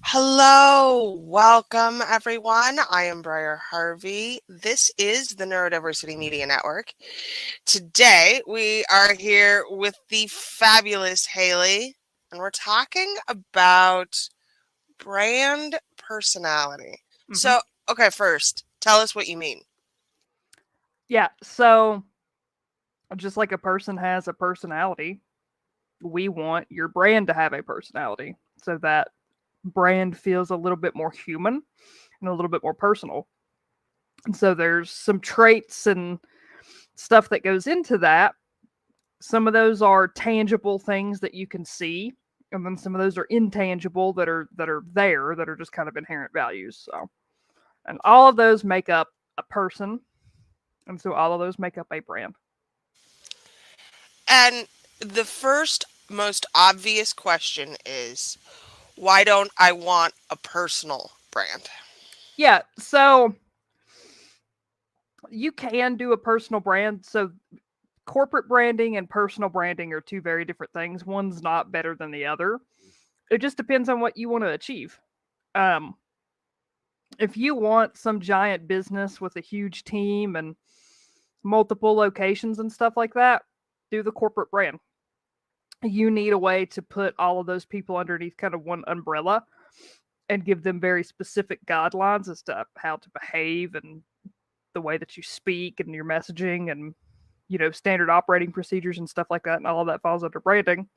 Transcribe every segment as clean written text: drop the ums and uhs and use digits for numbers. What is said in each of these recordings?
Hello, welcome everyone. I am Briar Harvey. This is the Neurodiversity Media Network. Today we are here with the fabulous Haley, and we're talking about brand personality. hmm So, okay, first, tell us what you mean. Yeah. So, just like a person has a personality, we want your brand to have a personality so that brand feels a little bit more human and a little bit more personal. And so, there's some traits and stuff that goes into that. Some of those are tangible things that you can see, and then some of those are intangible that are just kind of inherent values. So, and all of those make up a person, and so all of those make up a brand. And the first, most obvious question is why don't I want a personal brand? Yeah, so you can do a personal brand. So corporate branding and personal branding are two very different things. One's not better than the other. It just depends on what you want to achieve. Um, if you want some giant business with a huge team and multiple locations and stuff like that, do the corporate brand. You need a way to put all of those people underneath kind of one umbrella and give them very specific guidelines as to how to behave and the way that you speak and your messaging and standard operating procedures and stuff like that, and all of that falls under branding.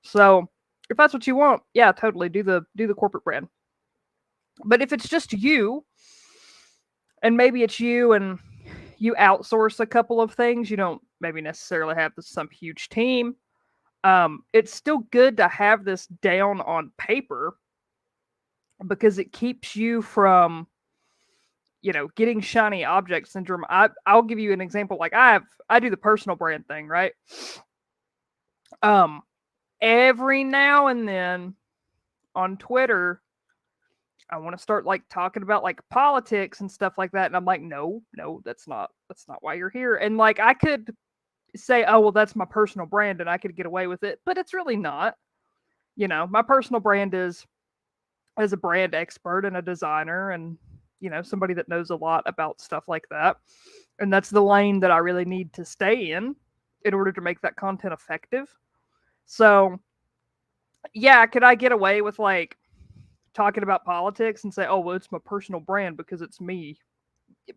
So if that's what you want, yeah, totally do the corporate brand. But if it's just you, and maybe it's you and you outsource a couple of things, you don't maybe necessarily have some huge team. It's still good to have this down on paper because it keeps you from getting shiny object syndrome. I'll give you an example. Like I do the personal brand thing, right? Um, every now and then on Twitter, I want to start like talking about like politics and stuff like that, and I'm like, no, no, that's not why you're here. And like I could say, oh well, that's my personal brand, and I could get away with it, but it's really not. My personal brand is as a brand expert and a designer, and somebody that knows a lot about stuff like that, and that's the lane that I really need to stay in order to make that content effective. So yeah, could I get away with like talking about politics and say, "Oh, well, it's my personal brand because it's me"?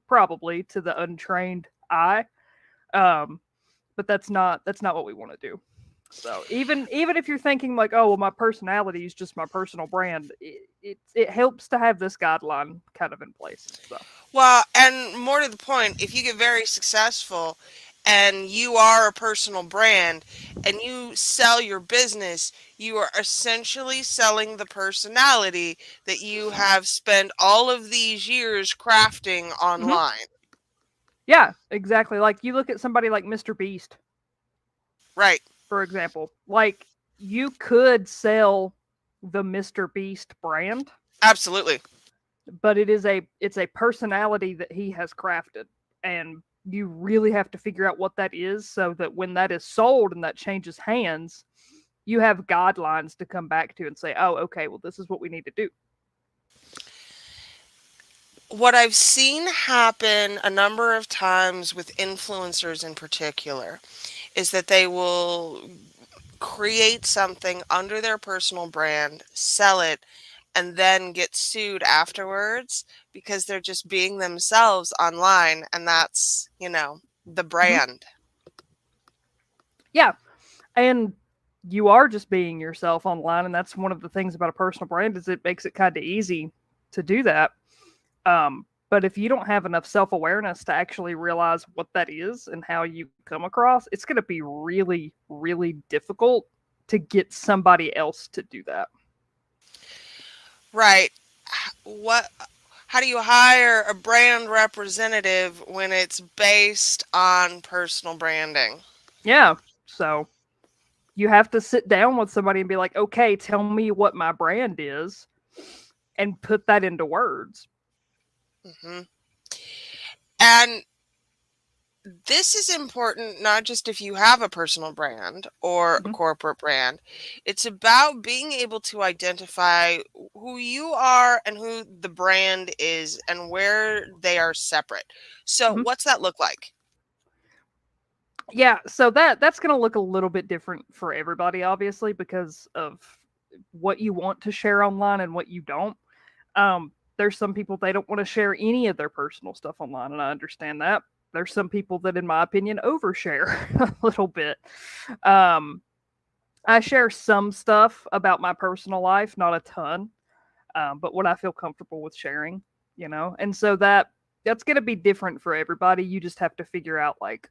Probably to the untrained eye, um, but that's not what we want to do. So even if you're thinking like, "Oh, well, my personality is just my personal brand," it helps to have this guideline kind of in place. So Well, and more to the point, if you get very successful and you are a personal brand and you sell your business, you are essentially selling the personality that you have spent all of these years crafting mhm. online. Yeah, exactly. Like you look at somebody like Mr. Beast, Right. for example. Like you could sell the Mr. Beast brand, Absolutely. but it's a personality that he has crafted, and you really have to figure out what that is so that when that is sold and that changes hands, you have guidelines to come back to and say, oh, okay, well, this is what we need to do. What I've seen happen a number of times with influencers in particular is that they will create something under their personal brand, sell it, and then get sued afterwards because they're just being themselves online, and that's, the hmm brand. Yeah, and you are just being yourself online, and that's one of the things about a personal brand is it makes it kind of easy to do that. But if you don't have enough self-awareness to actually realize what that is and how you come across, it's going to be really, really difficult to get somebody else to do that. Right. What how do you hire a brand representative when it's based on personal branding? Yeah. So you have to sit down with somebody and be like, okay, tell me what my brand is and put that into words. Hmm. And this is important not just if you have a personal brand or a Mhm, corporate brand. It's about being able to identify who you are and who the brand is and where they are separate. So, mhm. what's that look like? Yeah, so that's gonna look a little bit different for everybody, obviously, because of what you want to share online and what you don't. There's some people they don't want to share any of their personal stuff online, and I understand that. There's some people that, in my opinion, overshare a little bit. Um, I share some stuff about my personal life, not a ton, but what I feel comfortable with sharing, and so that's gonna be different for everybody. You just have to figure out, like,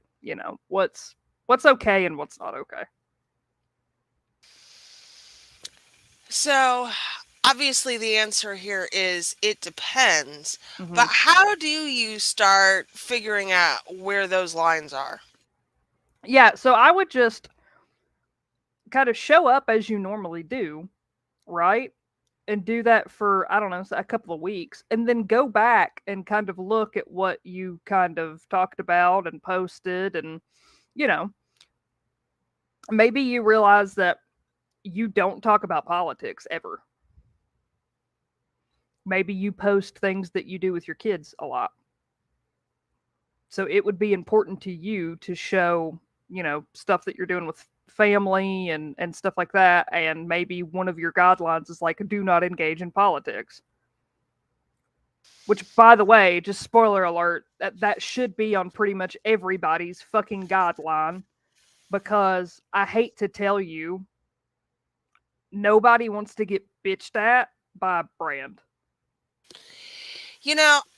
what's okay and what's not okay. So, obviously, the answer here is it depends. Hmm. But how do you start figuring out where those lines are? Yeah, so I would just kind of show up as you normally do, right? And do that for, I don't know, a couple of weeks, and then go back and kind of look at what you kind of talked about and posted. And, you know, maybe you realize that you don't talk about politics ever. Maybe you post things that you do with your kids a lot. So it would be important to you to show, stuff that you're doing with family and stuff like that. And maybe one of your guidelines is like, do not engage in politics. Which, by the way, just spoiler alert, that should be on pretty much everybody's fucking guideline, because I hate to tell you, nobody wants to get bitched at by a brand.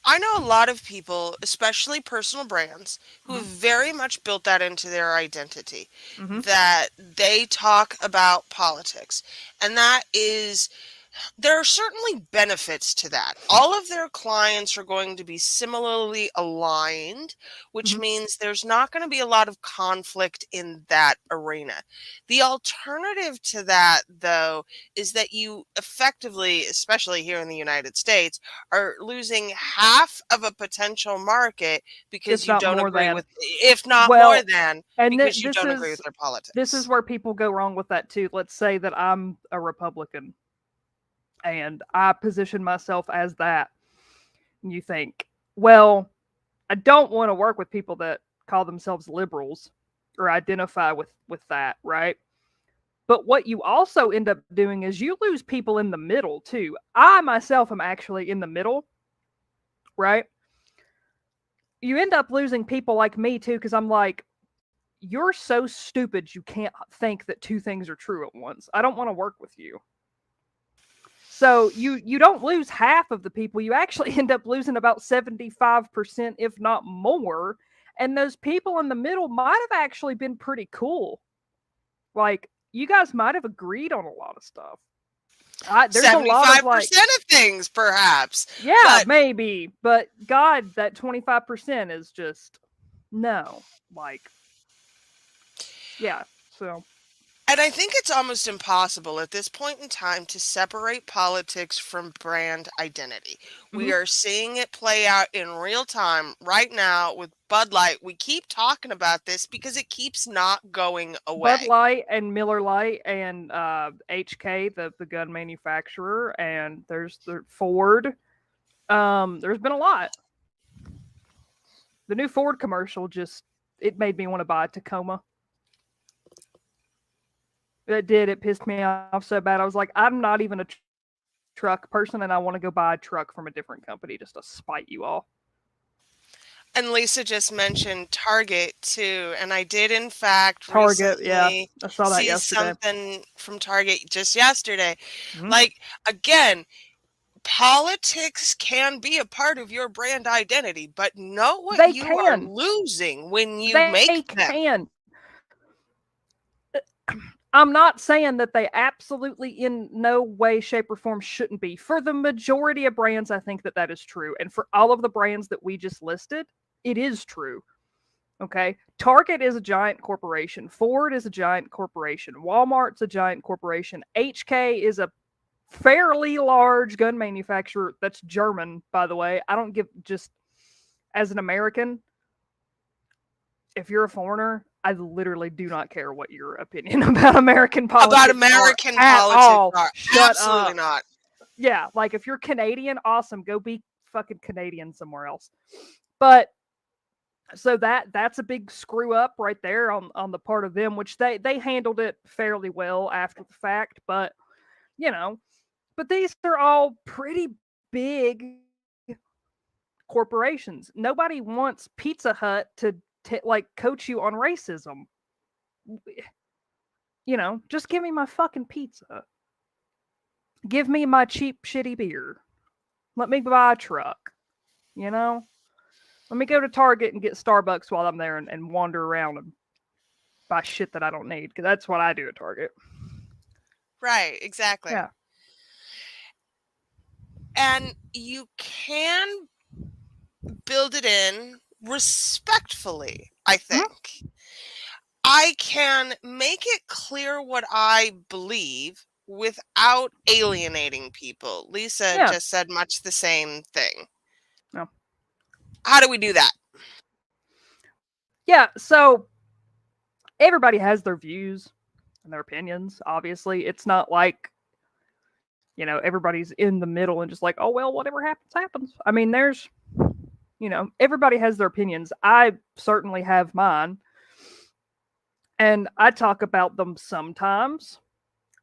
I know a lot of people, especially personal brands, who have Mm-hmm. very much built that into their identity, Mm-hmm. that they talk about politics. And that is there are certainly benefits to that. All of their clients are going to be similarly aligned, which Mm-hmm. means there's not going to be a lot of conflict in that arena. The alternative to that, though, is that you effectively, especially here in the United States, are losing half of a potential market because If you not don't more agree than. with, if not more Well, than, and because you this don't agree is with their this is politics. where people go wrong with that too. Let's say that I'm a Republican and I position myself as that. And you think, well, I don't want to work with people that call themselves liberals or identify with that, right? But what you also end up doing is you lose people in the middle too. I myself am actually in the middle, right? You end up losing people like me too, because I'm like, you're so stupid you can't think that two things are true at once. I don't want to work with you. So you don't lose half of the people. You actually end up losing about 75%, if not more. And those people in the middle might have actually been pretty cool. Like, you guys might have agreed on a lot of stuff. There's a lot of, like, 75% of things, perhaps. yeah, But maybe, but God, that 25% is just no. Like, yeah. So, And I think it's almost impossible at this point in time to separate politics from brand identity. We mhm. are seeing it play out in real time right now with Bud Light. We keep talking about this because it keeps not going Bud away. Light and Miller Light and HK, the gun manufacturer, and there's the Ford. There's been a lot. The new Ford commercial just it made me want to buy a Tacoma. It did. It pissed me off so bad. I was like, I'm not even a truck person, and I want to go buy a truck from a different company just to spite you all. And Lisa just mentioned Target too. And I did, in fact, Target, yeah, recently I saw that see yesterday. something from Target just yesterday. Hmm. Like, again, politics can be a part of your brand identity, but know what They you are can. losing when you They make them. can. I'm not saying that they absolutely in no way, shape, or form shouldn't be. For the majority of brands, I think that that is true. And for all of the brands that we just listed, it is true. Okay. Target is a giant corporation. Ford is a giant corporation. Walmart's a giant corporation. HK is a fairly large gun manufacturer that's German, by the way. I don't give just as an American, if you're a foreigner, I literally do not care what your opinion about American politics About are American at politics all. are Shut absolutely up. not. Yeah, like if you're Canadian, awesome, go be fucking Canadian somewhere else. But so that's a big screw up right there on the part of them, which they handled it fairly well after the fact, but you know, but these are all pretty big corporations. Nobody wants Pizza Hut to like coach you on racism. You know, just give me my fucking pizza. Give me my cheap shitty beer. Let me buy a truck. You know, let me go to Target and get Starbucks while I'm there and wander around and buy shit that I don't need, because that's what I do at Target. Right, exactly. Yeah. And you can build it in respectfully, I think. I can make it clear what I believe without alienating people. Lisa Yeah. just said much the same thing. No. How do we do that? Yeah, so everybody has their views and their opinions, obviously. It's not like, you know, everybody's in the middle and just like, oh, well, whatever happens, happens. I mean, there's, you know, everybody has their opinions. I certainly have mine. And I talk about them sometimes.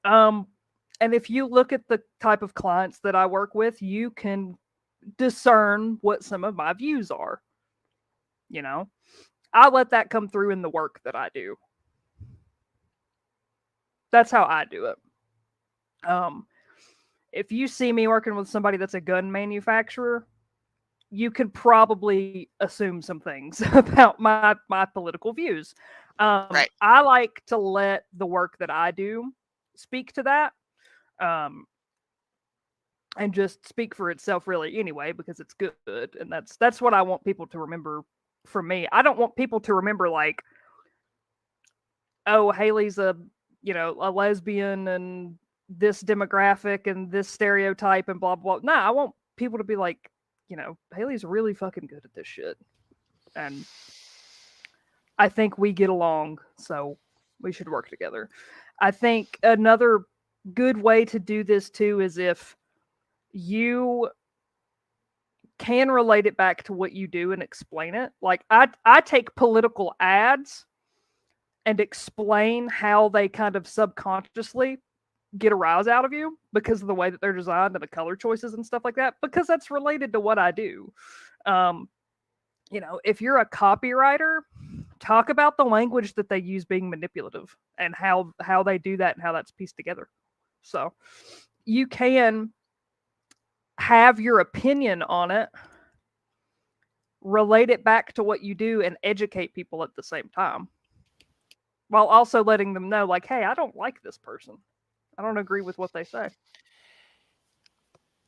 And if you look at the type of clients that I work with, you can discern what some of my views are. You know, I let that come through in the work that I do. That's how I do it. If you see me working with somebody that's a gun manufacturer, you can probably assume some things about my political views. Right. I like to let the work that I do speak to that, and just speak for itself, really. Anyway, because it's good, and that's what I want people to remember from me. I don't want people to remember like, oh, Haley's a lesbian and this demographic and this stereotype and blah blah. Nah, I want people to be like, Haley's really fucking good at this shit, and I think we get along, so we should work together. I think another good way to do this too is if you can relate it back to what you do and explain it. Like I take political ads and explain how they kind of subconsciously get a rise out of you because of the way that they're designed and the color choices and stuff like that, because that's related to what I do. If you're a copywriter, talk about the language that they use being manipulative and how they do that and how that's pieced together. So you can have your opinion on it, relate it back to what you do, and educate people at the same time, while also letting them know, like, hey, I don't like this person. I don't agree with what they say.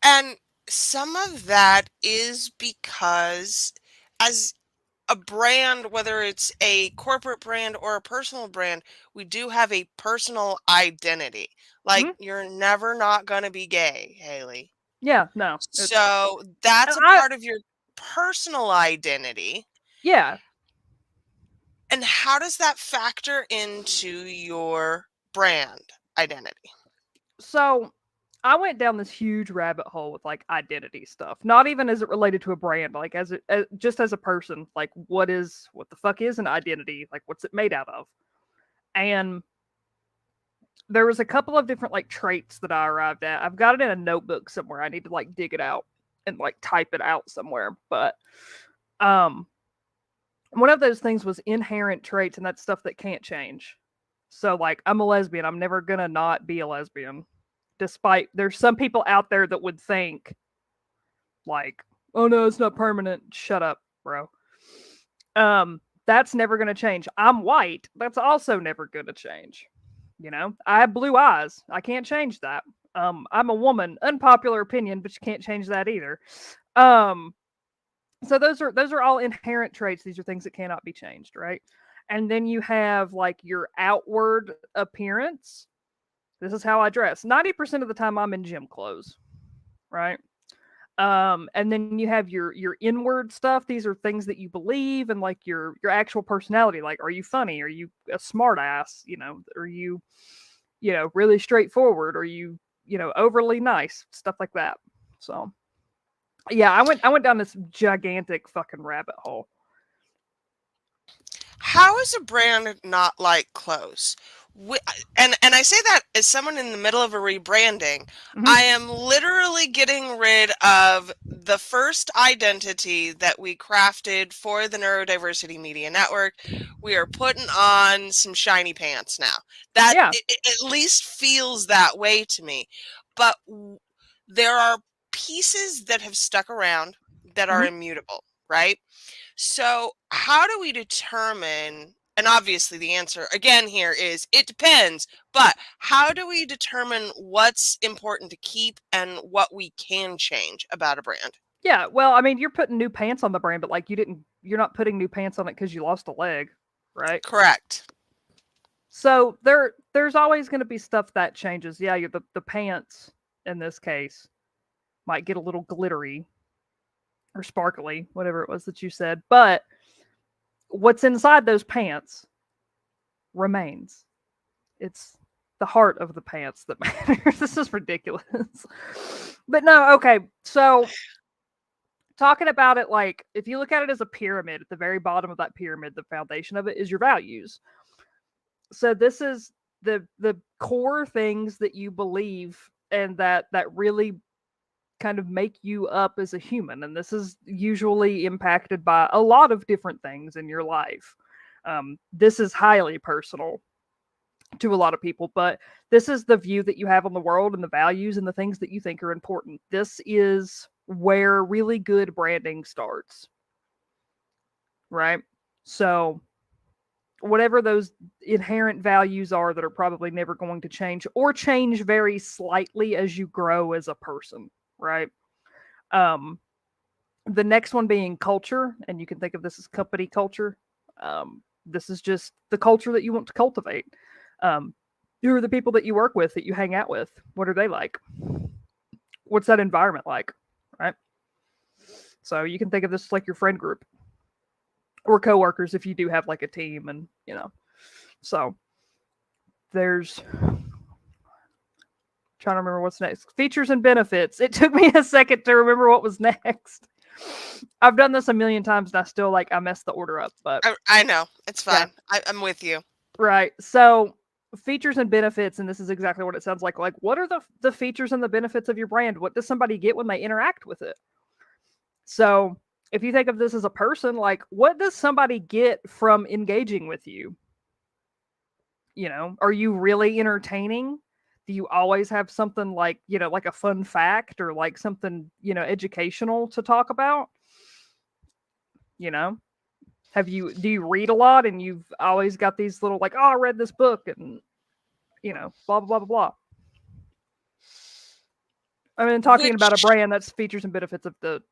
And some of that is because as a brand, whether it's a corporate brand or a personal brand, we do have a personal identity. Like, you're never not going to be gay, Haley. Yeah, no. So that's a part of your personal identity. Yeah. And how does that factor into your brand identity? So I went down this huge rabbit hole with like identity stuff. Not even as it related to a brand, like as just as a person, like what the fuck is an identity? Like what's it made out of? And there was a couple of different like traits that I arrived at. I've got it in a notebook somewhere. I need to like dig it out and like type it out somewhere. But one of those things was inherent traits, and that's stuff that can't change. So like I'm a lesbian. I'm never gonna not be a lesbian. Despite there's some people out there that would think like, oh no, it's not permanent. Shut up, bro. That's never gonna change. I'm white. That's also never gonna change. I have blue eyes. I can't change that. I'm a woman. Unpopular opinion, but you can't change that either. So those are all inherent traits. These are things that cannot be changed, right? And then you have like your outward appearance. This is how I dress. 90% of the time I'm in gym clothes, right? And then you have your inward stuff. These are things that you believe and like your actual personality. Like, are you funny? Are you a smart ass? Are you, really straightforward? Are you, overly nice? Stuff like that. So yeah, I went down this gigantic fucking rabbit hole. How is a brand not like clothes? And I say that as someone in the middle of a rebranding. Hmm. I am literally getting rid of the first identity that we crafted for the Neurodiversity Media Network. We are putting on some shiny pants now. That Yeah. it at least feels that way to me. But there are pieces that have stuck around that are Hmm. immutable, right? So, how do we determine, and obviously the answer again here is it depends, but how do we determine what's important to keep and what we can change about a brand? Yeah. Well, I mean, you're putting new pants on the brand, but like you're not putting new pants on it because you lost a leg, right? Correct. So there's always going to be stuff that changes. Yeah, the pants in this case might get a little glittery or sparkly, whatever it was that you said, but what's inside those pants remains. It's the heart of the pants that matters. This is ridiculous. But no, okay. So talking about it, like if you look at it as a pyramid, at the very bottom of that pyramid, the foundation of it is your values. So this is the core things that you believe and that really kind of make you up as a human, and this is usually impacted by a lot of different things in your life. This is highly personal to a lot of people, but this is the view that you have on the world and the values and the things that you think are important. This is where really good branding starts, right? So whatever those inherent values are that are probably never going to change or change very slightly as you grow as a person, right? Um, the next one being culture, and you can think of this as company culture. This is just the culture that you want to cultivate. Um, who are the people that you work with, that you hang out with? What are they like? What's that environment like? Right. So you can think of this like your friend group or coworkers if you do have like a team, and So there's trying to remember what's next. Features and benefits. It took me a second to remember what was next. I've done this a million times and I messed the order up, but I know. It's yeah, fine. I'm with you. right. So features and benefits, and this is exactly what it sounds like. Like, what are the features and the benefits of your brand? What does somebody get when they interact with it? So if you think of this as a person, like what does somebody get from engaging with you? Are you really entertaining? Do you always have something like, like a fun fact or like something, educational to talk about? You know, do you read a lot and you've always got these little like, oh, I read this book and, blah, blah, blah, blah, blah. I mean, talking about a Which brand, that's features and benefits of the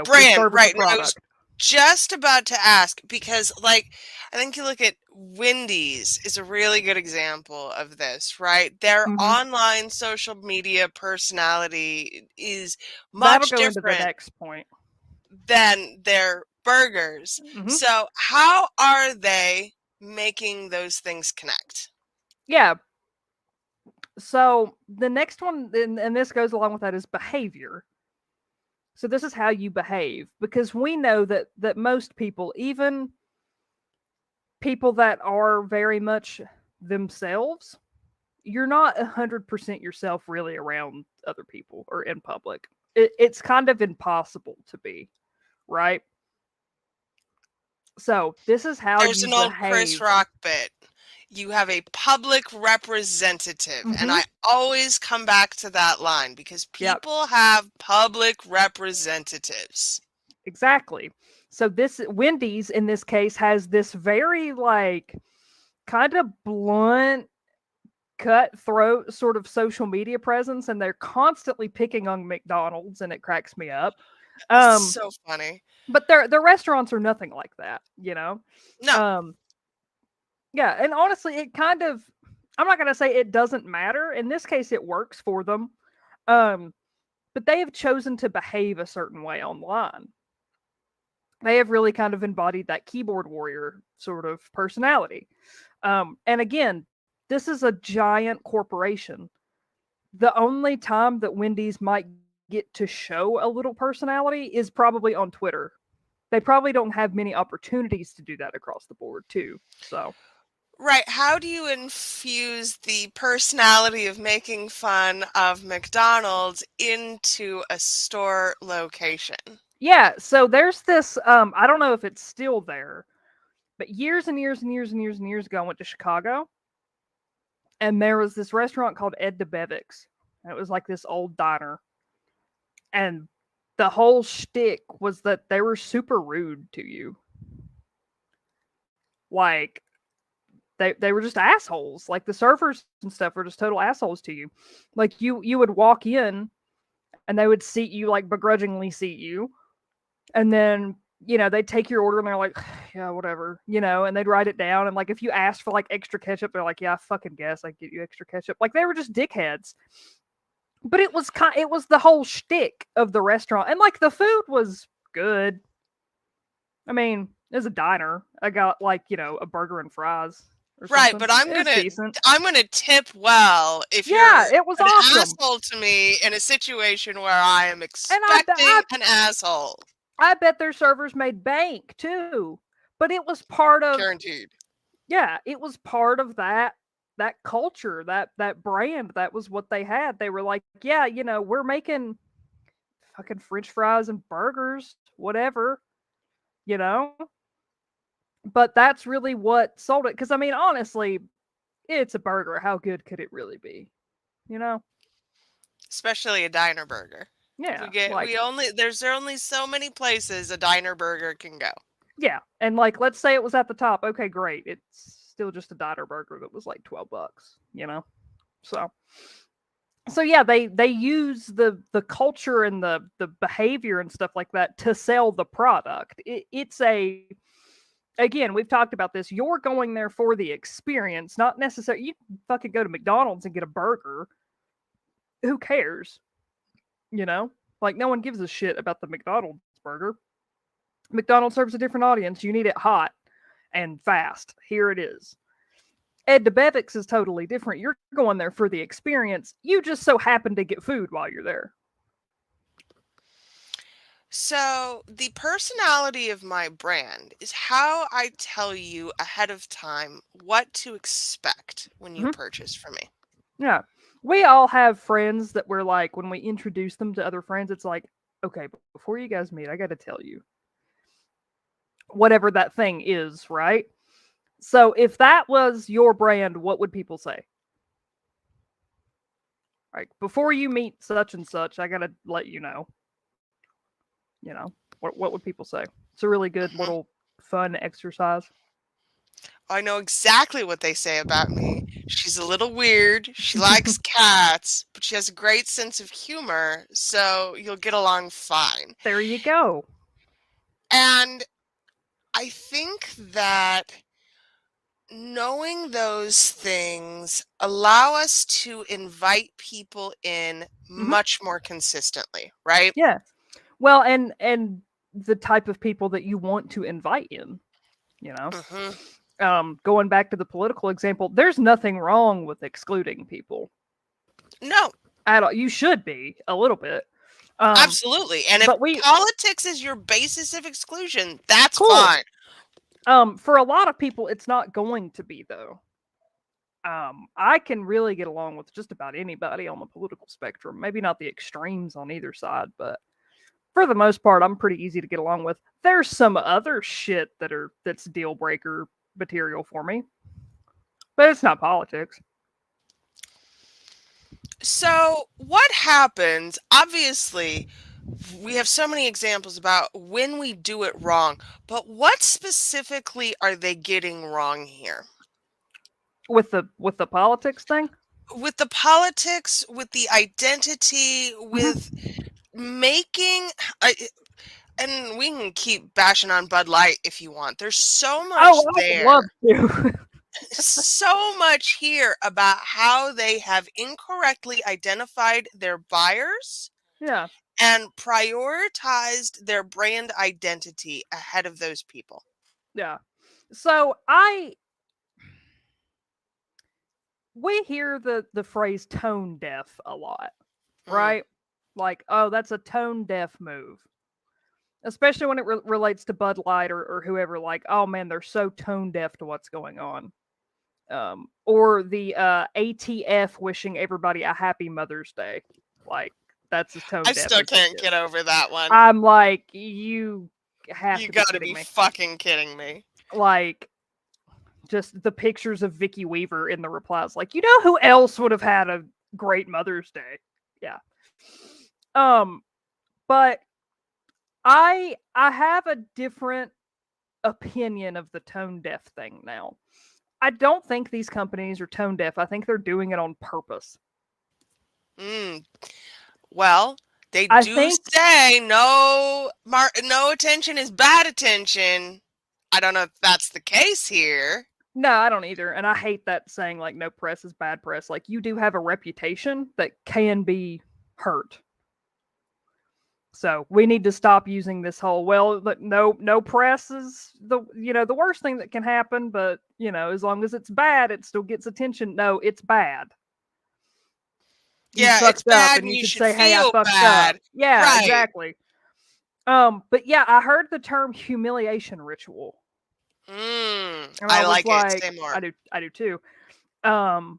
brand, service or right? And I was product. just about to ask because, like, I think you look at Wendy's is a really good example of this, right? Their Hmm. online social media personality is That'll much go into the different next point. than their burgers. Hmm. So, how are they making those things connect? Yeah. So the next one, and this goes along with that, is behavior. So this is how you behave, because we know that most people, even people that are very much themselves, you're not 100% yourself really around other people or in public. It's kind of impossible to be, right? So this is how There's you an old Chris behave. Rock bit. You have a public representative. And Hmm. I always come back to that line because Yep, people have public representatives. exactly. So this Wendy's in this case has this very like kind of blunt, cutthroat sort of social media presence, and they're constantly picking on McDonald's, and it cracks me up. Um, So funny. but their restaurants are nothing like that, No, Um, yeah, and honestly, it kind of, I'm not gonna say it doesn't matter. In this case, it works for them. Um, but they have chosen to behave a certain way online. They have really kind of embodied that keyboard warrior sort of personality. And again, this is a giant corporation. The only time that Wendy's might get to show a little personality is probably on Twitter. They probably don't have many opportunities to do that across the board, too. So, Right. How do you infuse the personality of making fun of McDonald's into a store location? yeah. So there's this. I don't know if it's still there, but years and years and years and years and years ago, I went to Chicago, and there was this restaurant called Ed DeBevick's. And it was like this old diner, and the whole shtick was that they were super rude to you. Like they were just assholes. Like the servers and stuff were just total assholes to you. Like you would walk in and they would seat you, like begrudgingly seat you, and then they'd take your order and they're like, yeah, whatever, and they'd write it down. And like if you asked for like extra ketchup, they're like, yeah, I fucking guess I get you extra ketchup. Like they were just dickheads. But it was the whole shtick of the restaurant, and like the food was good. I mean, it was a diner. I got like a burger and fries or Right, something. but I'm It was gonna decent. tip well if Yeah, you're it was an awesome. asshole to me in a situation where I am I expecting an asshole. I bet their servers made bank too. But it was part of Guaranteed. it was part of that culture, that brand. That was what they had. They were like, yeah, we're making fucking French fries and burgers, whatever, you know. But that's really what sold it. Because I mean, honestly, it's a burger. How good could it really be? You know? Especially a diner burger. Yeah. There's only so many places a diner burger can go. Yeah. And like, let's say it was at the top. Okay, great. It's still just a diner burger that was like $12, So yeah, they use the culture and the behavior and stuff like that to sell the product. It's again, we've talked about this. You're going there for the experience, not necessarily. You fucking go to McDonald's and get a burger. Who cares? Like no one gives a shit about the McDonald's burger. McDonald's serves a different audience. You need it hot and fast. Here it is. Ed DeBevick's is totally different. You're going there for the experience. You just so happen to get food while you're there. So, the personality of my brand is how I tell you ahead of time what to expect when you purchase from me. Yeah. We all have friends that we're like, when we introduce them to other friends, it's like, okay, before you guys meet, I got to tell you whatever that thing is, right? So if that was your brand, what would people say? Like, before you meet such and such, I got to let you know. What would people say? It's a really good little fun exercise. I know exactly what they say about me. She's a little weird. She likes cats, but she has a great sense of humor, so you'll get along fine. There you go. And I think that knowing those things allow us to invite people in much more consistently, right? Yeah. Well, and the type of people that you want to invite in, going back to the political example, there's nothing wrong with excluding people. No. At all. You should be a little bit. Absolutely. And if politics is your basis of exclusion, that's cool. Fine. For a lot of people, it's not going to be, though. I can really get along with just about anybody on the political spectrum. Maybe not the extremes on either side, but for the most part, I'm pretty easy to get along with. There's some other shit that's deal breaker material for me, but it's not politics. So what happens, obviously, we have so many examples about when we do it wrong, but what specifically are they getting wrong here? With the politics thing? With the politics, with the identity, with making... and we can keep bashing on Bud Light if you want. There's so much there. I would love to. So much here about how they have incorrectly identified their buyers Yeah. and prioritized their brand identity ahead of those people. Yeah. So we hear the phrase tone deaf a lot, Mm. right? Like, oh, that's a tone deaf move. Especially when it relates to Bud Light or whoever, like, oh man, they're so tone deaf to what's going on. Or the ATF wishing everybody a happy Mother's Day. Like, that's as tone I deaf still as they can't get. get over that one. I'm like, you have You to be gotta kidding be me. fucking kidding me. Like, just the pictures of Vicky Weaver in the replies. Like, you know who else would have had a great Mother's Day? Yeah. But I have a different opinion of the tone deaf thing now. I don't think these companies are tone deaf. I think they're doing it on purpose. Mm. Well, they I do think say no attention is bad attention. I don't know if that's the case here. no, I don't either. And I hate that saying like no press is bad press. Like you do have a reputation that can be hurt. So we need to stop using this whole no press is the worst thing that can happen, but as long as it's bad, it still gets attention. No, it's bad. You Yeah, it's fucked up bad and and you you can should say, "Hey, I feel fucked up." bad. Yeah, Right. exactly. But yeah, I heard the term humiliation ritual. And I I was like it. like, Say more. I do too. Um,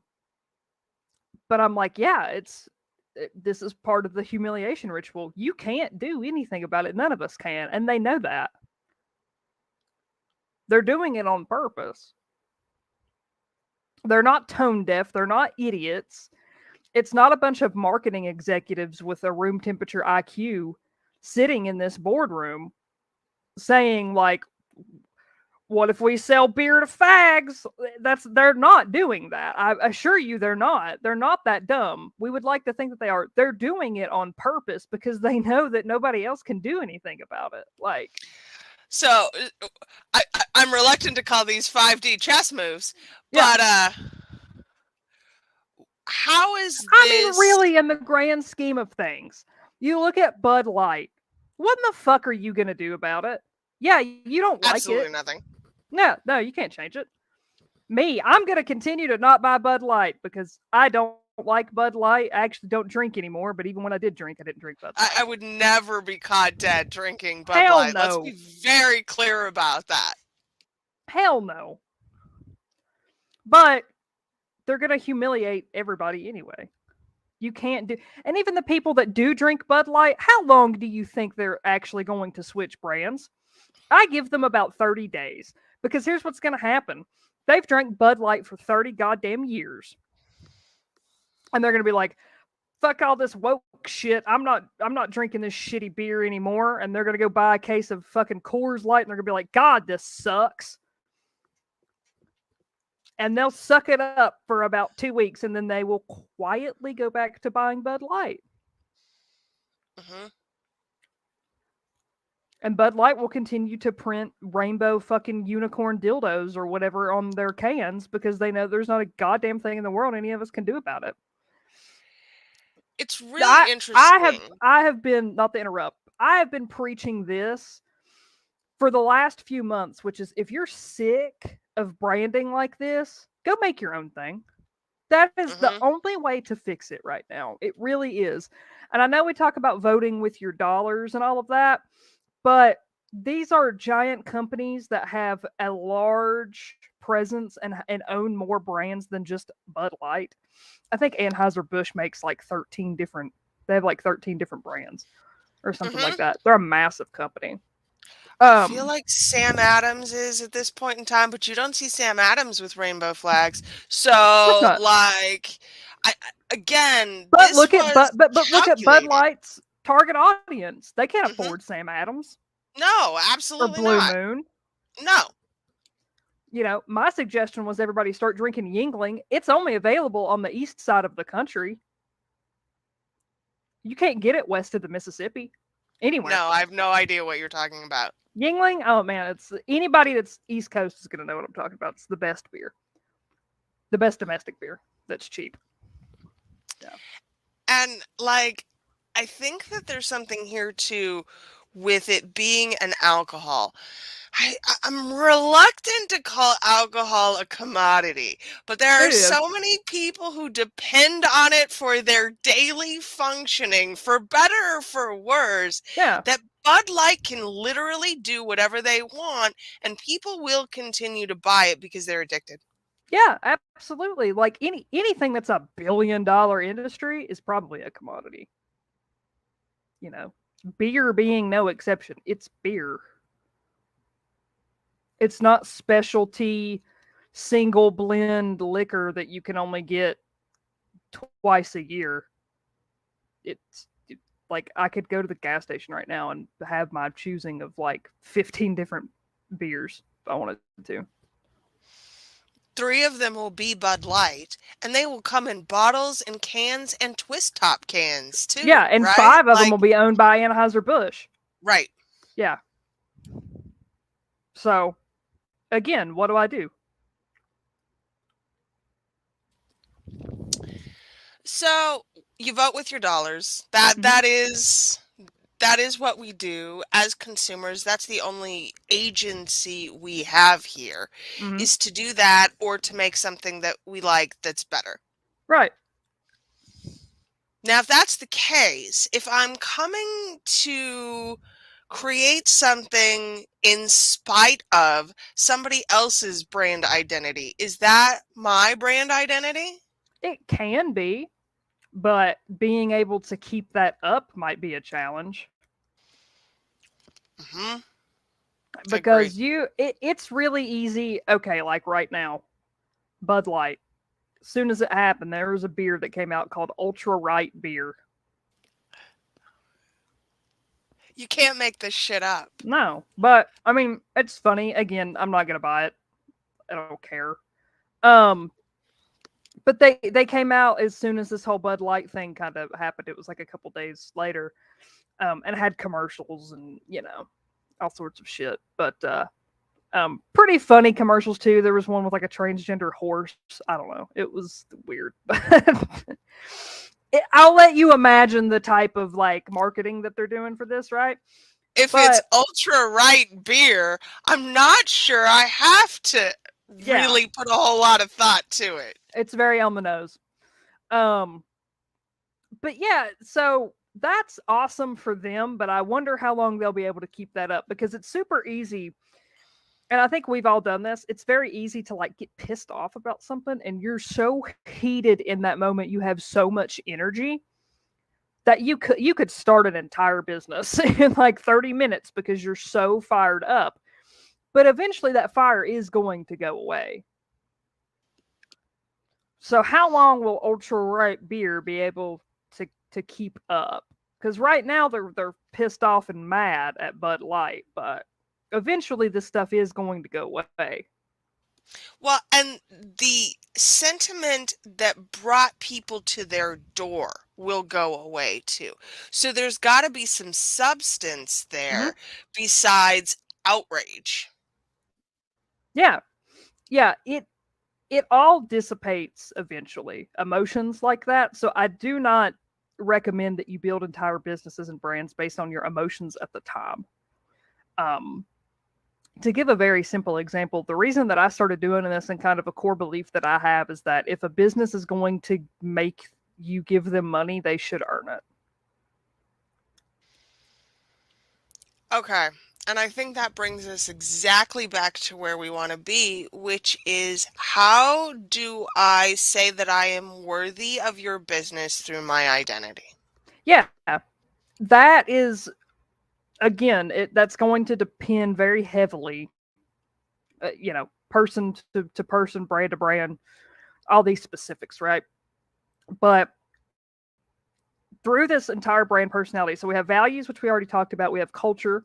but I'm like, yeah, this is part of the humiliation ritual. You can't do anything about it. None of us can, and they know that. They're doing it on purpose. They're not tone deaf. They're not idiots. It's not a bunch of marketing executives with a room temperature IQ sitting in this boardroom saying like, what if we sell beer to fags? They're not doing that. I assure you they're not. They're not that dumb. We would like to think that they are. They're doing it on purpose because they know that nobody else can do anything about it. Like, So I'm reluctant to call these 5D chess moves, yeah. but how is I mean, this? really, in the grand scheme of things, you look at Bud Light. What in the fuck are you gonna do about it? Yeah, you don't like it. Absolutely nothing. No, you can't change it. Me, I'm going to continue to not buy Bud Light because I don't like Bud Light. I actually don't drink anymore, but even when I did drink, I didn't drink Bud Light. I would never be caught dead drinking Bud Hell Light. Let's be no. very clear about that. Hell no. But they're going to humiliate everybody anyway. You can't do, and even the people that do drink Bud Light, how long do you think they're actually going to switch brands? I give them about 30 days because here's what's going to happen. They've drank Bud Light for 30 goddamn years. And they're going to be like, fuck all this woke shit. I'm not drinking this shitty beer anymore. And they're going to go buy a case of fucking Coors Light and they're going to be like, God, this sucks. And they'll suck it up for about 2 weeks and then they will quietly go back to buying Bud Light. Mm-hmm. And Bud Light will continue to print rainbow fucking unicorn dildos or whatever on their cans because they know there's not a goddamn thing in the world any of us can do about it. It's really interesting. I have been, not to interrupt, I have been preaching this for the last few months, which is if you're sick of branding like this, go make your own thing. That is the only way to fix it right now. It really is. And I know we talk about voting with your dollars and all of that, but these are giant companies that have a large presence and own more brands than just Bud Light. I think Anheuser-Busch makes like 13 different, they have like 13 different brands or something like that. They're a massive company. I feel like Sam Adams is at this point in time, but you don't see Sam Adams with rainbow flags. So, like, again, but this look at was but look at Bud calculated. Light's target audience. They can't afford Sam Adams No, or absolutely Blue not. Moon. No. You know, my suggestion was everybody start drinking Yingling. It's only available on the east side of the country. You can't get it west of the Mississippi. Anywhere. No, I have no idea what you're talking about. Yingling, oh man, it's anybody that's East Coast is going to know what I'm talking about. It's the best beer. The best domestic beer that's cheap. Yeah. And like I think that there's something here too with it being an alcohol. I'm reluctant to call alcohol a commodity, but there It are is. so many people who depend on it for their daily functioning, for better or for worse, Yeah. that Bud Light can literally do whatever they want, and people will continue to buy it because they're addicted. Yeah, absolutely. Like anything that's a billion-dollar industry is probably a commodity. You know, beer being no exception. It's beer. It's not specialty single blend liquor that you can only get twice a year. Like I could go to the gas station right now and have my choosing of like 15 different beers if I wanted to. 3 of them will be Bud Light, and they will come in bottles and cans and twist top cans Yeah, too, and right? 5 of them will Like, be owned by Anheuser-Busch. right. Yeah. So, again, what do I do? So you vote with your dollars. That Mhm. that is what we do as consumers. That's the only agency we have here, Mhm. is to do that or to make something that we like that's better. Right. Now, if that's the case, if I'm coming to create something in spite of somebody else's brand identity, is that my brand identity? It can be, but being able to keep that up might be a challenge Hmm. Agree. because it's really easy. Okay, like right now, Bud Light. As soon as it happened, there was a beer that came out called Ultra Right beer. You can't make this shit up. No, but I mean, it's funny. Again, I'm not gonna buy it. I don't care. Um, but they came out as soon as this whole Bud Light thing kind of happened. It was like a couple days later, and it had commercials and all sorts of shit. But pretty funny commercials too. There was one with like a transgender horse. I don't know. It was weird. I'll let you imagine the type of like marketing that they're doing for this, right? If it's But ultra right beer, I'm not sure I have to yeah, really put a whole lot of thought to it. it's very on the nose. Um, but yeah, so that's awesome for them. But I wonder how long they'll be able to keep that up because it's super easy. And I think we've all done this. It's very easy to like get pissed off about something, and you're so heated in that moment. You have so much energy that you could start an entire business in like 30 minutes because you're so fired up. But eventually that fire is going to go away. So how long will ultra right beer be able to keep up? Because right now they're pissed off and mad at Bud Light, but eventually this stuff is going to go away. Well, and the sentiment that brought people to their door will go away too. So there's got to be some substance Hmm. there besides outrage. Yeah, yeah. It all dissipates eventually. Emotions like that. So I do not recommend that you build entire businesses and brands based on your emotions at the time. Um, to give a very simple example, the reason that I started doing this and kind of a core belief that I have is that if a business is going to make you give them money, they should earn it. Okay. And I think that brings us exactly back to where we want to be, which is how do I say that I am worthy of your business through my identity? Yeah, that is again, that's going to depend very heavily, person to person, brand to brand, all these specifics, right? But through this entire brand personality, so we have values, which we already talked about. We have culture,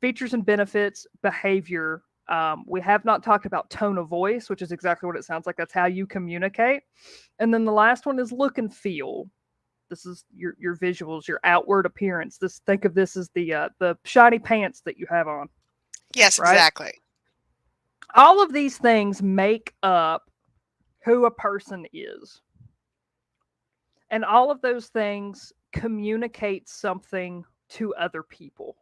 features and benefits, behavior. We have not talked about tone of voice, which is exactly what it sounds like. That's how you communicate. And then the last one is look and feel. This is your visuals, your outward appearance. Think of this as the shiny pants that you have on, Yes, right? exactly. All of these things make up who a person is. And all of those things communicates something to other people.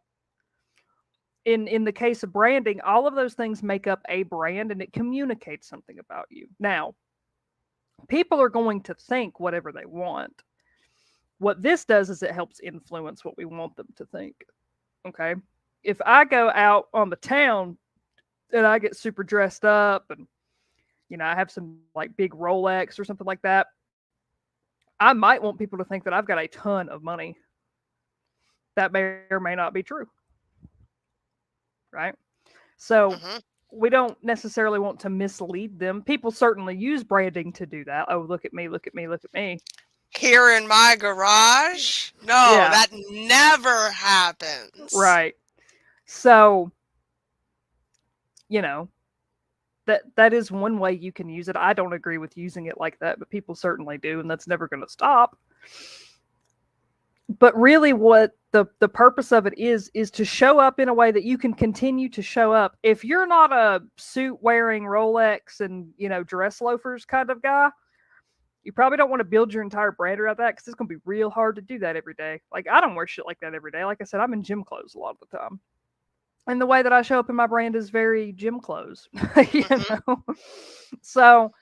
In the case of branding, all of those things make up a brand and it communicates something about you. Now, people are going to think whatever they want. What this does is it helps influence what we want them to think. Okay? If I go out on the town and I get super dressed up and I have some like big Rolex or something like that, I might want people to think that I've got a ton of money. That may or may not be true. Right? So Hmm. we don't necessarily want to mislead them. People certainly use branding to do that. Oh, look at me, look at me, look at me. Here in my garage? No, Yeah, that never happens. right. So, you know, that is one way you can use it. I don't agree with using it like that, but people certainly do, and that's never going to stop. But really what the purpose of it is to show up in a way that you can continue to show up. If you're not a suit wearing Rolex and, dress loafers kind of guy, you probably don't want to build your entire brand around that because it's going to be real hard to do that every day. Like, I don't wear shit like that every day. Like I said, I'm in gym clothes a lot of the time. And the way that I show up in my brand is very gym clothes, you Hmm. know? So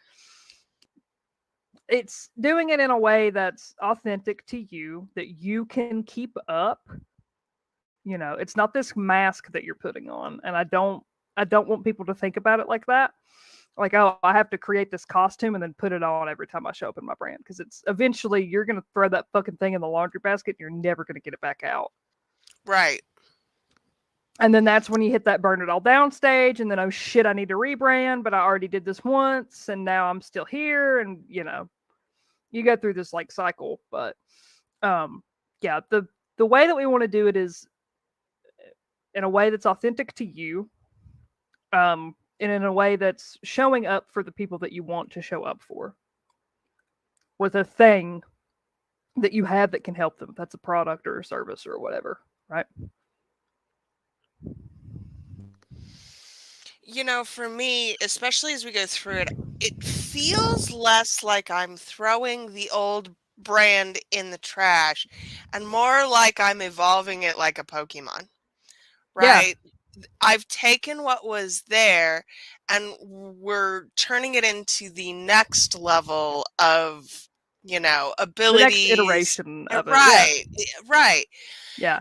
it's doing it in a way that's authentic to you, that you can keep up. It's not this mask that you're putting on. And I don't want people to think about it like that. Like, oh, I have to create this costume and then put it on every time I show up in my brand. Because it's eventually you're gonna throw that fucking thing in the laundry basket and you're never gonna get it back out. Right. And then that's when you hit that burn it all down stage, and then oh shit, I need to rebrand, but I already did this once, and now I'm still here, and you go through this like cycle. But yeah, the way that we want to do it is in a way that's authentic to you, and in a way that's showing up for the people that you want to show up for, with a thing that you have that can help them. If that's a product or a service or whatever, right? For me, especially as we go through it, it feels less like I'm throwing the old brand in the trash and more like I'm evolving it like a Pokemon, Yeah, right? I've taken what was there and we're turning it into the next level of, the next abilities. iteration of it. Yeah, Right, right. yeah.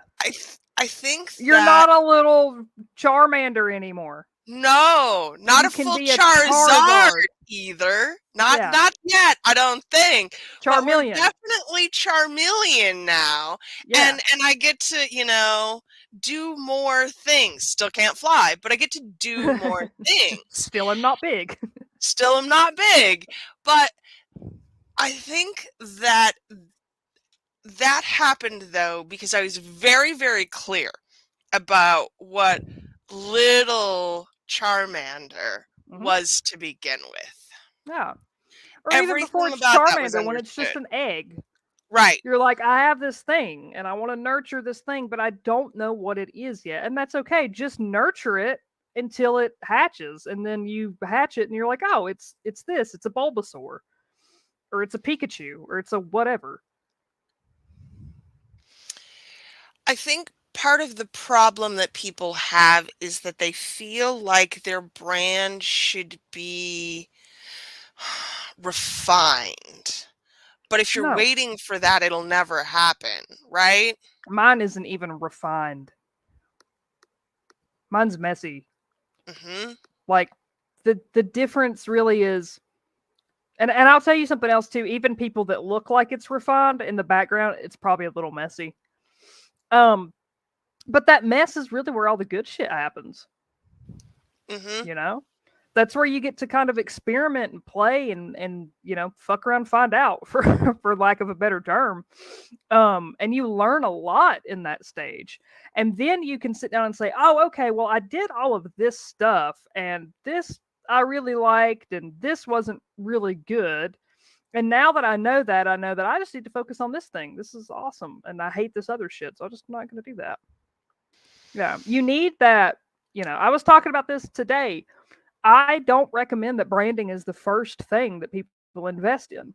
I think You're that not a little Charmander anymore. no, not You a can full be a Charizard Charizard. either. Not Yeah, not yet, I don't think. But we're Charmeleon. definitely Charmeleon now. Yeah. And I get to, do more things. Still can't fly, but I get to do more things. Still am not big. Still am not big, but I think that happened though because I was very, very clear about what little Charmander Hmm. was to begin with. Yeah. Or even before Everything it's about that was Charmander, when it's just understood. an egg. Right. You're like, I have this thing and I want to nurture this thing, but I don't know what it is yet. And that's okay. Just nurture it until it hatches. And then you hatch it and you're like, oh, it's this. It's a Bulbasaur. Or it's a Pikachu. Or it's a whatever. I think part of the problem that people have is that they feel like their brand should be refined. But if you're No. waiting for that, it'll never happen, right? Mine isn't even refined. Mine's messy. Mhm. Like the difference really is, and I'll tell you something else too. Even people that look like it's refined in the background, it's probably a little messy. Um, but that mess is really where all the good shit happens. Mhm. You know, that's where you get to kind of experiment and play and fuck around, and find out for lack of a better term. And you learn a lot in that stage, and then you can sit down and say, oh, okay, well, I did all of this stuff, and this I really liked, and this wasn't really good. And now that I know that, I just need to focus on this thing. This is awesome. And I hate this other shit. So I'm just not going to do that. Yeah. You need that. I was talking about this today. I don't recommend that branding is the first thing that people invest in.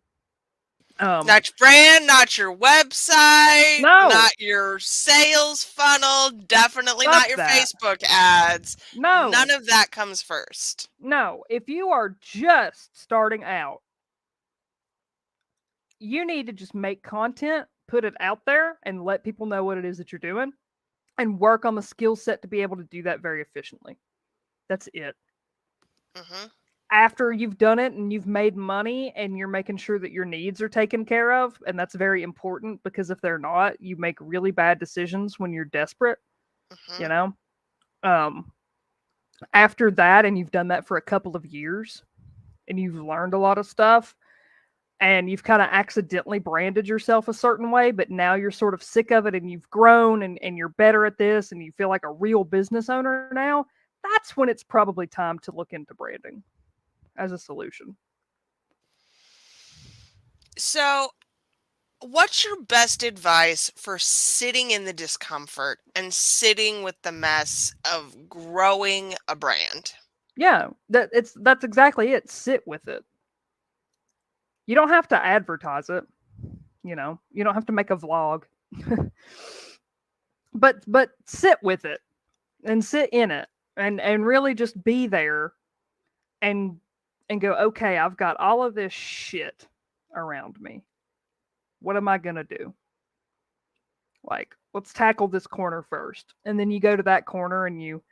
Um, Not your brand, not your website, no, not your sales funnel, definitely not fuck your that. Facebook ads. None No, of that comes first. no. If you are just starting out, you need to just make content, put it out there, and let people know what it is that you're doing, and work on the skill set to be able to do that very efficiently. That's it. Hmm. After you've done it and you've made money and you're making sure that your needs are taken care of, and that's very important because if they're not, you make really bad decisions when you're desperate, you Hmm. know? Um, After that, and you've done that for a couple of years and you've learned a lot of stuff and you've kind of accidentally branded yourself a certain way, but now you're sort of sick of it and you've grown and you're better at this and you feel like a real business owner now, that's when it's probably time to look into branding as a solution. So, what's your best advice for sitting in the discomfort and sitting with the mess of growing a brand? Yeah, that's exactly it. Sit with it. You don't have to advertise it, you know. You don't have to make a vlog. But sit with it and sit in it and really just be there and go, okay, I've got all of this shit around me. What am I going to do? Like, let's tackle this corner first. And then you go to that corner and you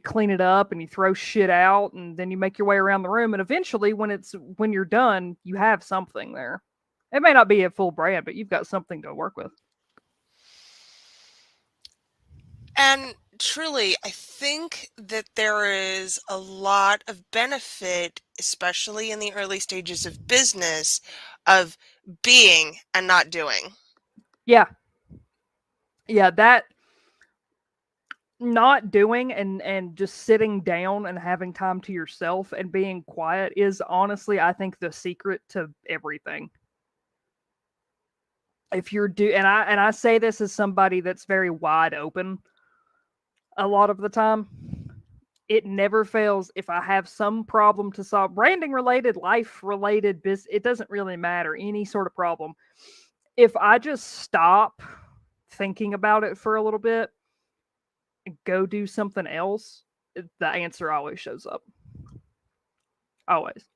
clean it up and you throw shit out and then you make your way around the room and eventually when you're done, you have something there. It may not be a full brand, but you've got something to work with. And truly, I think that there is a lot of benefit, especially in the early stages of business, of being and not doing. Yeah. Yeah, that not doing and just sitting down and having time to yourself and being quiet is honestly I think the secret to everything. If you're do and I say this as somebody that's very wide open a lot of the time. It never fails if I have some problem to solve, branding related, life related, business, it doesn't really matter, any sort of problem. If I just stop thinking about it for a little bit and go do something else, the answer always shows up. Always.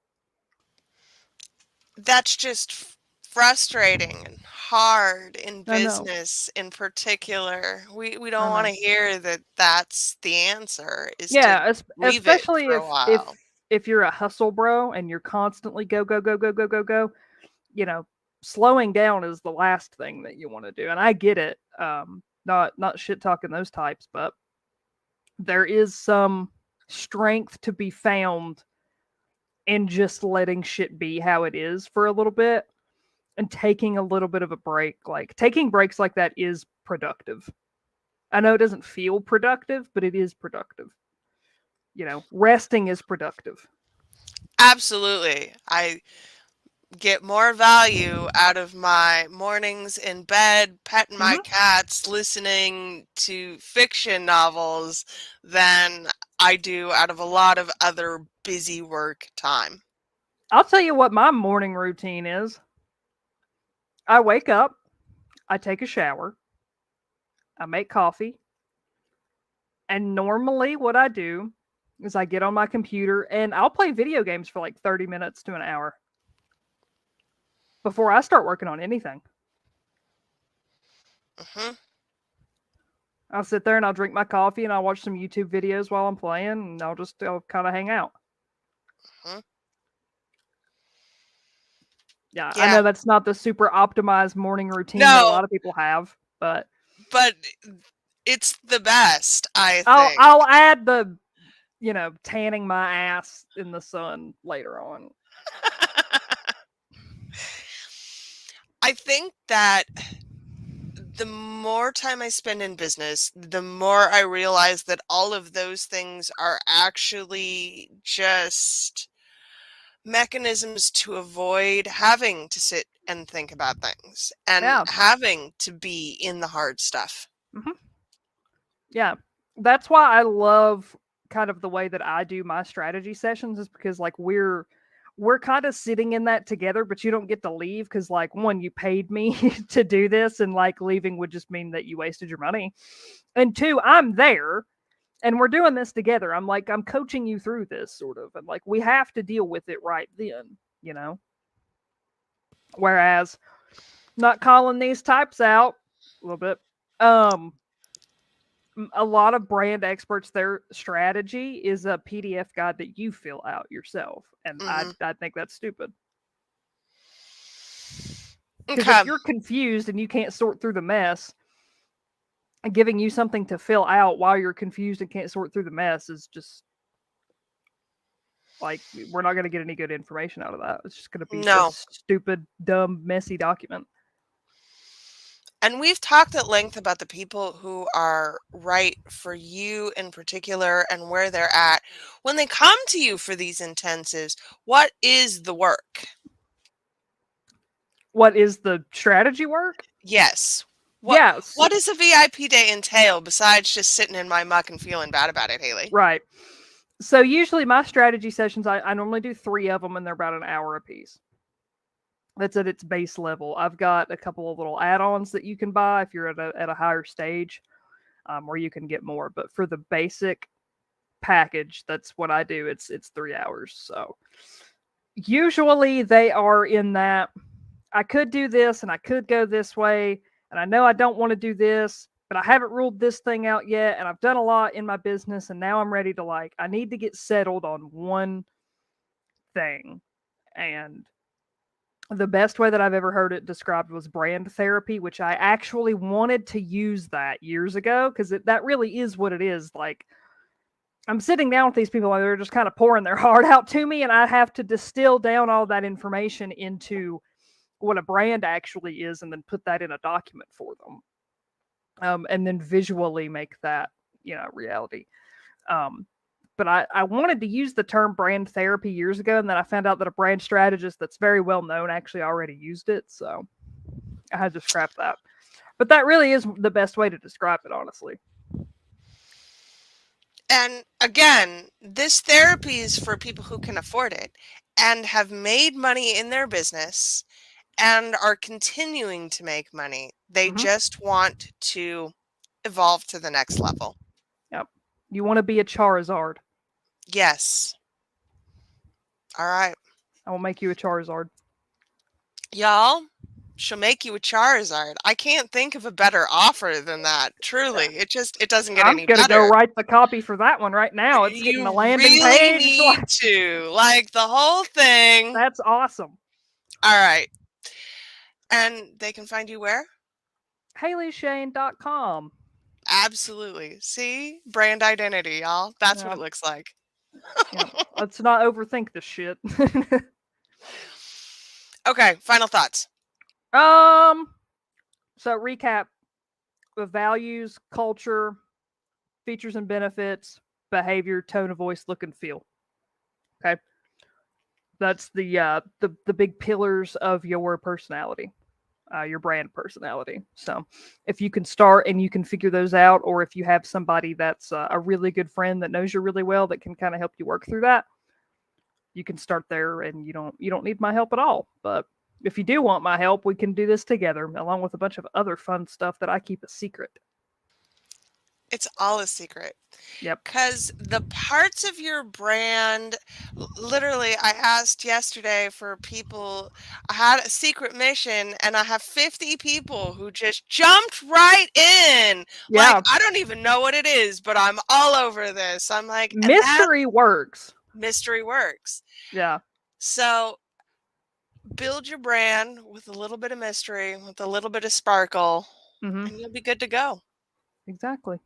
That's just frustrating and hard in I know. business in particular. We don't I want to know. hear that that's the answer is to Yeah, leave it especially for a while. if you're a hustle bro and you're constantly go go go go go go go, you know, slowing down is the last thing that you want to do. And I get it. Not shit talking those types, but there is some strength to be found in just letting shit be how it is for a little bit and taking a little bit of a break. Like taking breaks like that is productive. I know it doesn't feel productive, but it is productive. You know, resting is productive. Absolutely. I get more value out of my mornings in bed, petting my Hmm. cats, listening to fiction novels than I do out of a lot of other busy work time. I'll tell you what my morning routine is. I wake up, I take a shower, I make coffee, and normally what I do is I get on my computer and I'll play video games for like 30 minutes to an hour before I start working on anything. Hmm. I'll sit there and I'll drink my coffee and I'll watch some YouTube videos while I'm playing and I'll kind of hang out. Hmm. Yeah, I Yeah. know that's not the super optimized morning routine that a No, lot of people have, but but it's the best, I I'll think. I'll add the, tanning my ass in the sun later on. I think that the more time I spend in business, the more I realize that all of those things are actually just mechanisms to avoid having to sit and think about things and Yeah. having to be in the hard stuff. Hmm. Yeah. That's why I love kind of the way that I do my strategy sessions is because like we're kind of sitting in that together, but you don't get to leave because, like, one, you paid me to do this, and like leaving would just mean that you wasted your money. And two, I'm there and we're doing this together. I'm like, I'm coaching you through this sort of, and like, we have to deal with it right then, you know? Whereas not calling these types out a little bit, um, a lot of brand experts, their strategy is a PDF guide that you fill out yourself. And Hmm. I think that's stupid. Because if Okay. you're confused and you can't sort through the mess, giving you something to fill out while you're confused and can't sort through the mess is just like, we're not going to get any good information out of that. It's just going to be No. this stupid, dumb, messy document. And we've talked at length about the people who are right for you in particular and where they're at. When they come to you for these intensives, what is the work? What is the strategy work? Yes. What Yes. what does a VIP day entail besides just sitting in my muck and feeling bad about it, Haley? Right. So usually my strategy sessions, I normally do 3 of them and they're about an hour a piece. That's at its base level. I've got a couple of little add-ons that you can buy if you're at a higher stage, where you can get more. But for the basic package, that's what I do. It's 3 hours. So usually they are in that, I could do this and I could go this way, and I know I don't want to do this, but I haven't ruled this thing out yet, and I've done a lot in my business, and now I'm ready to, like, I need to get settled on one thing. And the best way that I've ever heard it described was brand therapy, which I actually wanted to use that years ago, because that really is what it is. Like, I'm sitting down with these people and they're just kind of pouring their heart out to me, and I have to distill down all that information into what a brand actually is and then put that in a document for them. And then visually make that, reality. Um, but I wanted to use the term brand therapy years ago, and then I found out that a brand strategist that's very well known actually already used it. So I had to scrap that. But that really is the best way to describe it, honestly. And again, this therapy is for people who can afford it and have made money in their business and are continuing to make money. They Mm-hmm. just want to evolve to the next level. Yep. You want to be a Charizard. Yes. All right. I will make you a Charizard. Y'all, she'll make you a Charizard. I can't think of a better offer than that. Truly. It doesn't get I'm any gonna go better. write the copy for that one right now. It's getting the You landing really page. need to. Like the whole thing. That's awesome. All right. And they can find you where? HaleyShane.com. Absolutely. See? Brand identity, y'all. That's what it looks like. Let's not overthink this shit. Okay, final thoughts. So recap: the values, culture, features and benefits, behavior, tone of voice, look and feel. Okay. That's the big pillars of your personality. Your brand personality. So if you can start and you can figure those out, or if you have somebody that's a really good friend that knows you really well that can kind of help you work through that, you can start there, and you don't need my help at all. But if you do want my help, we can do this together, along with a bunch of other fun stuff that I keep a secret. It's all a secret. Yep. Because the parts of your brand, literally, I asked yesterday for people, I had a secret mission, and I have 50 people who just jumped right in. Yeah. Like, I don't even know what it is, but I'm all over this. I'm like, mystery works. Mystery works. Yeah. So build your brand with a little bit of mystery, with a little bit of sparkle, and you'll be good to go. Exactly.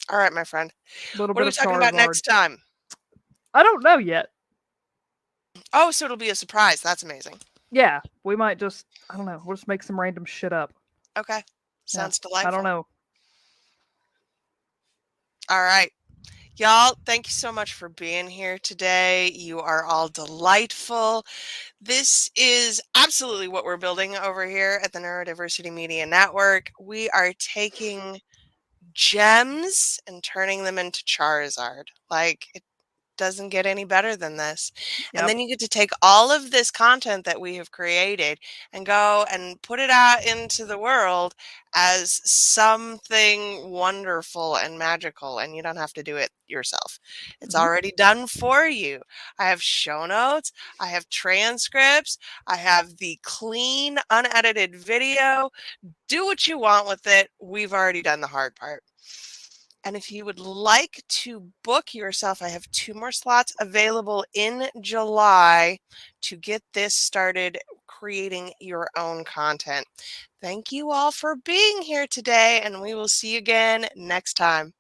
All right, my friend. What are we talking about next time? I don't know yet. Oh, so it'll be a surprise. That's amazing. Yeah, we might just, I don't know, we'll just make some random shit up. Okay. Sounds delightful. I don't know. All right. Y'all, thank you so much for being here today. You are all delightful. This is absolutely what we're building over here at the Neurodiversity Media Network. We are taking gems and turning them into Charizard. Like, doesn't get any better than this. And Yep. then you get to take all of this content that we have created and go and put it out into the world as something wonderful and magical, and you don't have to do it yourself. It's Mhm. already done for you. I have show notes, I have transcripts, I have the clean, unedited video. Do what you want with it. We've already done the hard part. And if you would like to book yourself, I have 2 more slots available in July to get this started creating your own content. Thank you all for being here today, and we will see you again next time.